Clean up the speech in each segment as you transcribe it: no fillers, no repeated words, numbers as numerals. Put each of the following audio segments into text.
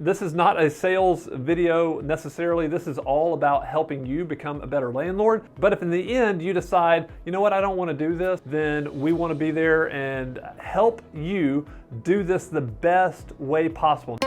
This is not a sales video necessarily. This is all about helping you become a better landlord. But if in the end you decide, you know what, I don't want to do this, then we want to be there and help you do this the best way possible.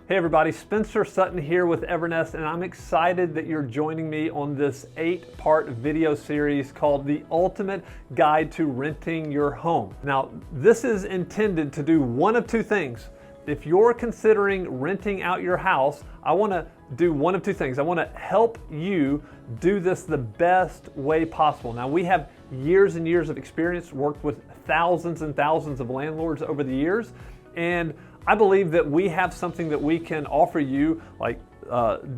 Hey everybody, Spencer Sutton here with Evernest, and I'm excited that you're joining me on this 8-part video series called The Ultimate Guide to Renting Your Home. Now, this is intended to do one of two things. If you're considering renting out your house, I want to do one of two things. I want to help you do this the best way possible. Now, we have years and years of experience, worked with thousands and thousands of landlords over the years, and I believe that we have something that we can offer you, like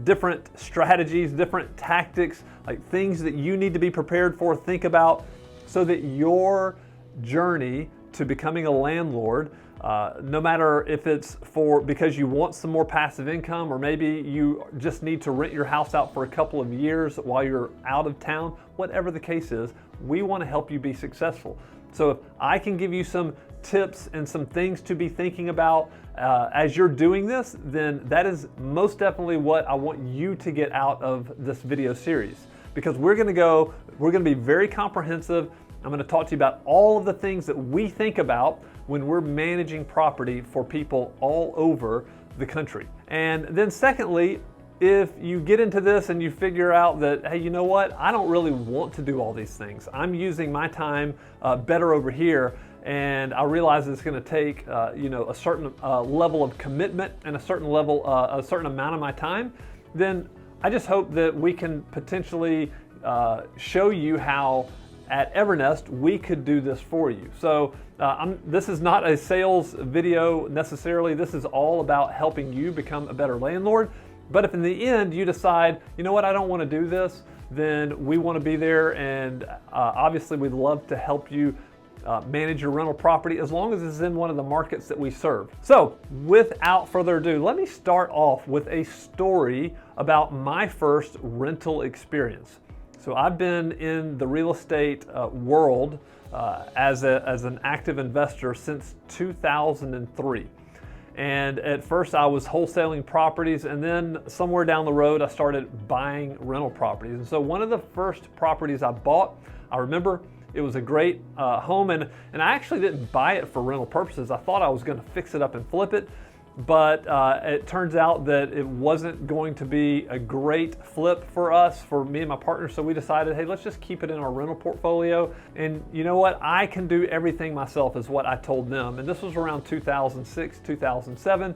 different strategies, different tactics, like things that you need to be prepared for, think about, so that your journey to becoming a landlord, no matter if it's because you want some more passive income, or maybe you just need to rent your house out for a couple of years while you're out of town, whatever the case is, we want to help you be successful. So if I can give you some tips and some things to be thinking about as you're doing this, then that is most definitely what I want you to get out of this video series. Because we're going to be very comprehensive. I'm going to talk to you about all of the things that we think about when we're managing property for people all over the country. And then secondly, if you get into this and you figure out that, hey, you know what, I don't really want to do all these things. I'm using my time better over here, and I realize it's going to take a certain level of commitment and a certain amount of my time, then I just hope that we can potentially show you how at Evernest we could do this for you. So this is not a sales video necessarily. This is all about helping you become a better landlord. But if in the end you decide, you know what, I don't want to do this, then we want to be there, and obviously we'd love to help you manage your rental property as long as it's in one of the markets that we serve. So without further ado, let me start off with a story about my first rental experience. So I've been in the real estate world as an active investor since 2003. And at first I was wholesaling properties, and then somewhere down the road I started buying rental properties. And so one of the first properties I bought, I remember it was a great home, and I actually didn't buy it for rental purposes. I thought I was going to fix it up and flip it, but it turns out that it wasn't going to be a great flip for us, for me and my partner. So we decided, hey, let's just keep it in our rental portfolio. And you know what? I can do everything myself, is what I told them. And this was around 2006, 2007.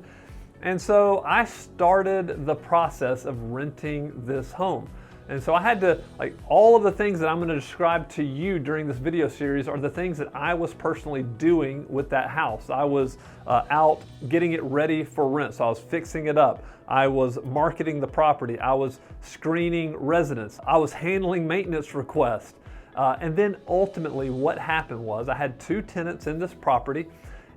And so I started the process of renting this home. And so I had to, all of the things that I'm going to describe to you during this video series are the things that I was personally doing with that house. I was out getting it ready for rent. So I was fixing it up. I was marketing the property. I was screening residents. I was handling maintenance requests. And then ultimately what happened was I had 2 tenants in this property.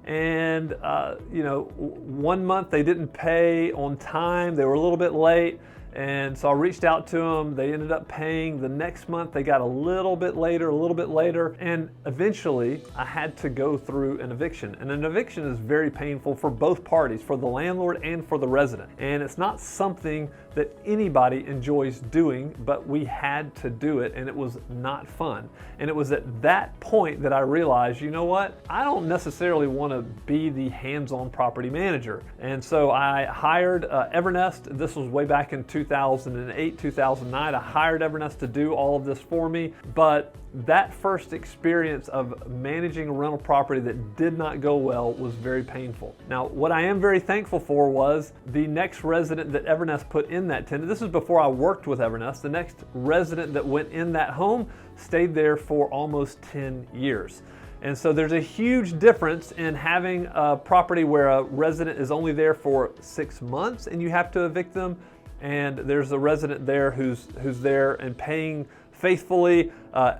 And, 1 month they didn't pay on time. They were a little bit late. And so I reached out to them. They ended up paying. The next month they got a little bit later. And eventually I had to go through an eviction. And an eviction is very painful for both parties, for the landlord and for the resident. And it's not something that anybody enjoys doing, but we had to do it, and it was not fun. And it was at that point that I realized, you know what? I don't necessarily want to be the hands-on property manager. And so I hired Evernest. This was way back in 2008, 2009. I hired Evernest to do all of this for me, but that first experience of managing a rental property that did not go well was very painful. Now, what I am very thankful for was the next resident that Evernest put in that tenant. This is before I worked with Evernest. The next resident that went in that home stayed there for almost 10 years. And so there's a huge difference in having a property where a resident is only there for 6 months and you have to evict them, and there's a resident there who's there and paying faithfully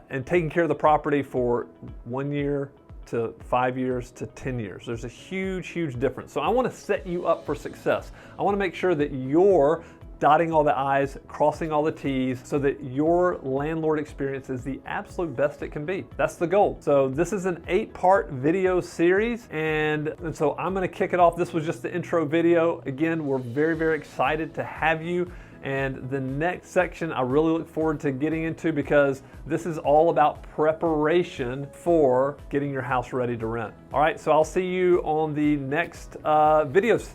and taking care of the property for 1 year to 5 years to 10 years. There's a huge difference. So I want to set you up for success. I want to make sure that you're dotting all the I's, crossing all the T's, so that your landlord experience is the absolute best it can be. That's the goal. So this is an 8-part video series, and so I'm gonna kick it off. This was just the intro video. Again, we're very, very excited to have you. And the next section I really look forward to getting into, because this is all about preparation for getting your house ready to rent. All right, so I'll see you on the next videos.